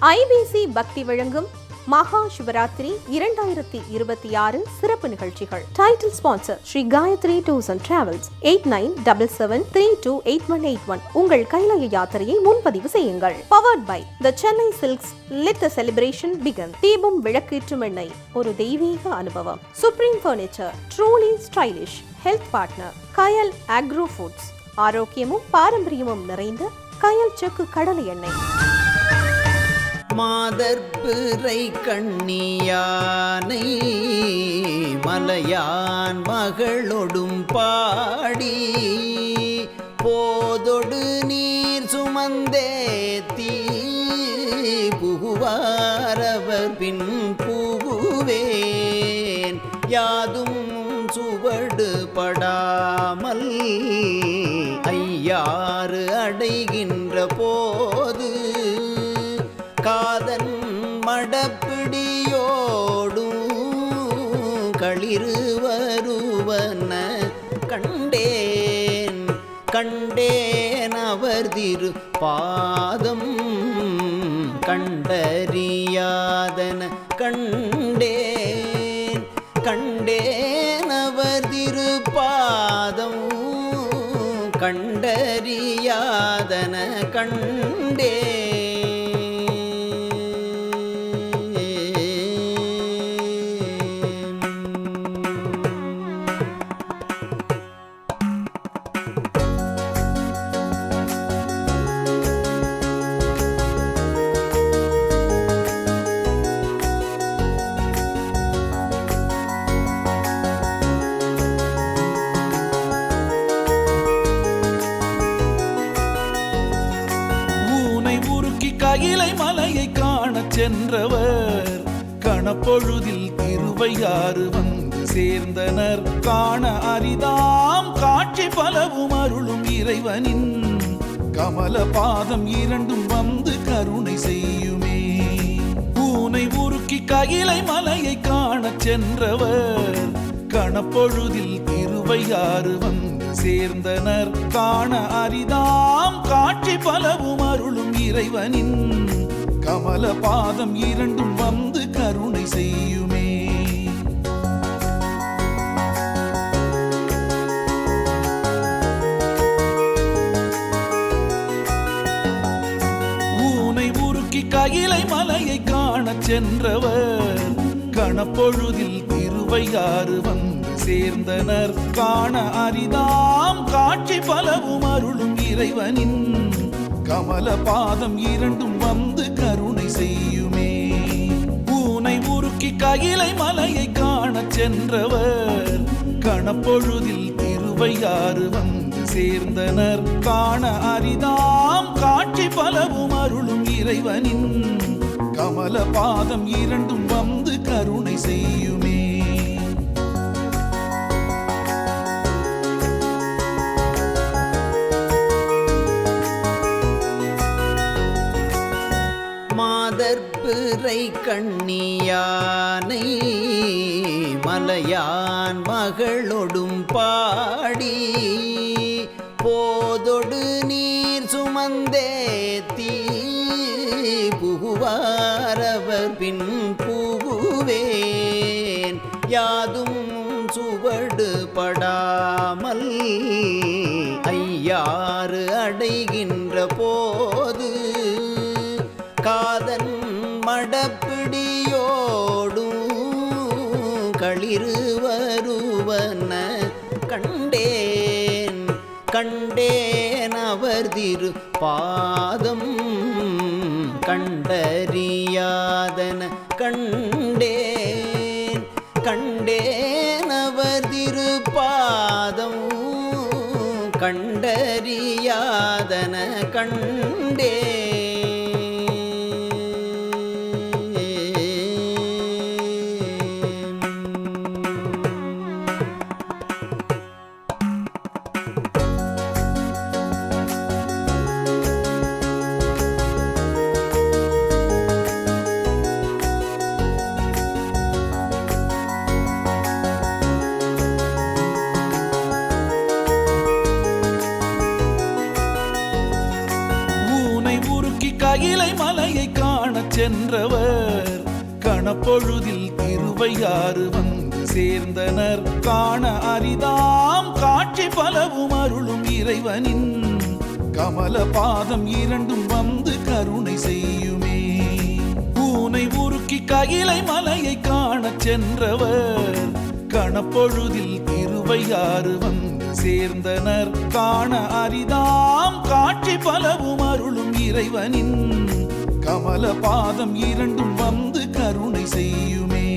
IBC பக்தி வழங்கும் மகா சிவராத்திரி 2026 சிறப்பு நிகழ்ச்சிகள். Title sponsor Sri Gayatri tours and travels 8977328181. உங்கள் கைலாய யாத்திரையை முன்பதிவு செய்யுங்கள். Powered by the Chennai silks. Let the celebration begin. Deepam விளக்கேற்றும் எண்ணெய், ஒரு தெய்வீக அனுபவம். Supreme furniture, truly stylish. Health partner Kayal agro foods. ஆரோக்கியமும் பாரம்பரியமும் நிறைந்த கயல் செக்கு கடலை எண்ணெய். மாதர்பிறை கண்ணியானை மலையான் மகளொடும் பாடி போதொடு நீர் சுமந்தேத்தி புகுவாரவர் பின் புகுவேன் யாதும் சுவடு படாமல் ஐயாறு அடைகின்ற போது காதன் மடப்பிடியோடும் களிறு வருவன கண்டேன் கண்டேன் அவர் திரு பாதம் கண்டறியாதன கண்டேன் கண்டேன் அவர் திரு பாதம் கண்டறியாதன கண்டேன். கையிலை மலையை காணச் சென்றவர் கணப்பொழுதில் திருவையாறு வந்து சேர்ந்தனர். காண அரிதாம் காட்சி பலவும் அருளும் இறைவனின் கமல பாதம் இரண்டும் வந்து கருணை செய்யுமே. பூனை உருக்கி கையிலை மலையை காணச் சென்றவர் கணப்பொழுதில் திருவையாறு வந்து சேர்ந்தனர். காண அரிதாம் காட்சி பலவும் அருளும் இறைவனின் கமல பாதம் இரண்டும் வந்து கருணை செய்யுமே. ஊனை உருக்கி கையிலை மலையை காணச் சென்றவர் கணப்பொழுதில் திருவையாறு வந்து சேர்ந்தனர். காண அரிதாம் காட்சி பலவும் அருளும் இறைவனின் கமல பாதம் இரண்டும் வந்து கருணை செய்யுமே. பூனை உருக்கி கையிலை மலையை காணச் சென்றவர் கணப்பொழுதில் திருவையாறு வந்து சேர்ந்தனர். காண அரிதாம் காட்சி பலவும் அருளும் இறைவனின் கமல பாதம் இரண்டும் வந்து கருணை செய்யுமே. மாதர்பிறை கண்ணியானை மலையான் மகளொடும் பாடி போதொடு நீர் சுமந்தேத்தி புகுவாரவர் பின் புகுவேன் யாதும் சுவடு படாமல் ஐயாறு அடைகின்ற போது காதன் மடப்பிடியோடும் களிறு வருவன கண்டேன் கண்டேன் அவர் திரு பாதம் கண்டறியாதன கண்டேன் கண்டேன் அவர் திரு பாதம் கண்டறியாதன கண்டேன். காணச் சென்றவர் கணப்பொழுதில் திருவையாறு வந்து சேர்ந்தனர். காண அரிதாம் காட்சி பலவும் அருளும் இறைவனின் கமல பாதம் இரண்டும் வந்து கருணை செய்யுமே. பூனை உருக்கி கையிலை மலையை காணச் சென்றவர் கணப்பொழுதில் திருவையாறு வந்து சேர்ந்தனர். காண அரிதாம் காட்சி பலவும் அருளும் இறைவனின் கமல பாதம் இரண்டும் வந்து கருணை செய்யுமே.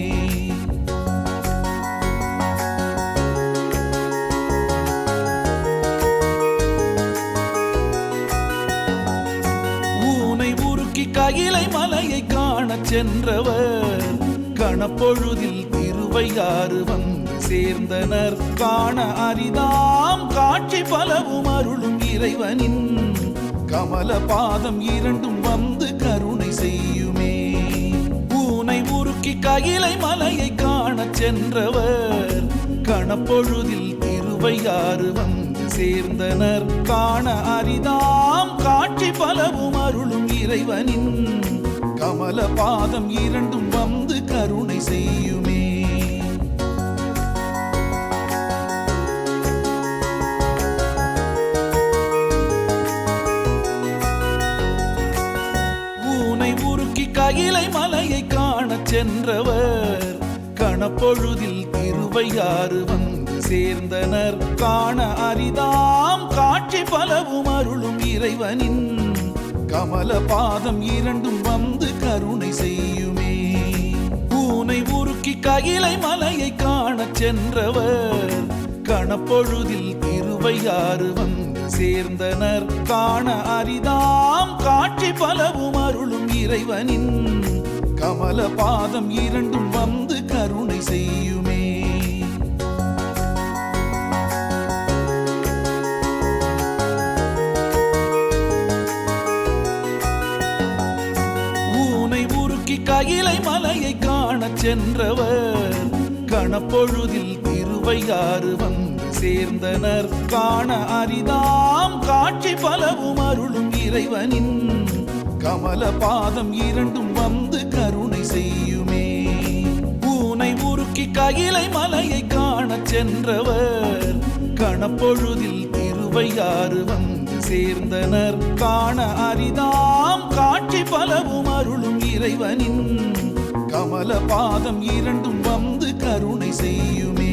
ஊனை உருக்கி கையிலை மலையை காணச் சென்றவர் கணப்பொழுதில் திருவையாறு வந்து சேர்ந்தனர். காண அரிதாம் காட்சி பலவும் அருளும் இறைவனின் கமல பாதம் இரண்டும் வந்து கருணை செய்யுமே. பூனை உருக்கி கையிலை மலையை காணச் சென்றவர் கணப்பொழுதில் திருவையாறு வந்து சேர்ந்தனர். காண அரிதாம் காட்சி பலவும் அருளும் இறைவனின் கமல பாதம் இரண்டும் வந்து கருணை செய்யுமே. கையிலை மலையை காணச் சென்றவர் கணப்பொழுதில் திருவையாறு வந்து சேர்ந்தனர். காண அரிதாம் காட்சி பலவும் அருளும் இறைவனின் கமல பாதம் இரண்டும் வந்து கருணை செய்யுமே. பூனை உருக்கி கையிலை மலையை காணச் சென்றவர் கணப்பொழுதில் திருவையாறு வந்து சேர்ந்தனர். காண அரிதாம் காட்சி பலவும் அருளும் இறைவனின் கமல பாதம் இரண்டும் வந்து கருணை செய்யுமே. ஊனை உருக்கி கையிலை மலையை காணச் சென்றவர் கணப்பொழுதில் திருவையாறு வந்து சேர்ந்தனர். காண அரிதாம் காட்சி பலவும் அருளும் இறைவனின் கமல பாதம் இரண்டும் வந்து கருணை செய்யுமே. பூனை உருக்கி கையிலை மலையை காணச் சென்றவர் கணப்பொழுதில் திருவையாறு வந்து சேர்ந்தனர். காண அரிதாம் காட்சி பலவும் அருளும் இறைவனின் கமல பாதம் இரண்டும் வந்து கருணை செய்யுமே.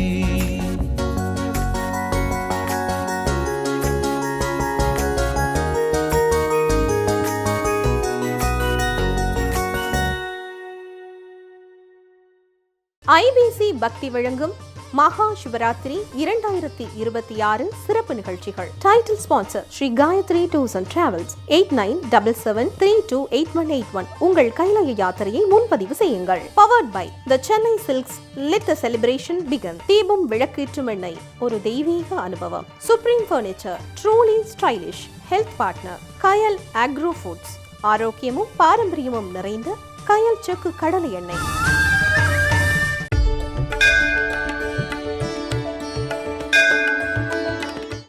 ஐபிசி பக்தி வழங்கும் மகா சிவராத்திரி 2026 சிறப்பு நிகழ்ச்சிகள். Title sponsor Sri Gayatri tours and travels 8977328181. உங்கள் கைலாய யாத்திரையை முன்பதிவு செய்யுங்கள். Powered by the Chennai silks let the celebration begin. Deepam விளக்கேற்றும் எண்ணெய் ஒரு தெய்வீக அனுபவம். Supreme furniture truly stylish. Health partner Kayal agro foods. ஆரோக்கியமும் பாரம்பரியமும் நிறைந்த கயல் செக்கு கடலை எண்ணெய்.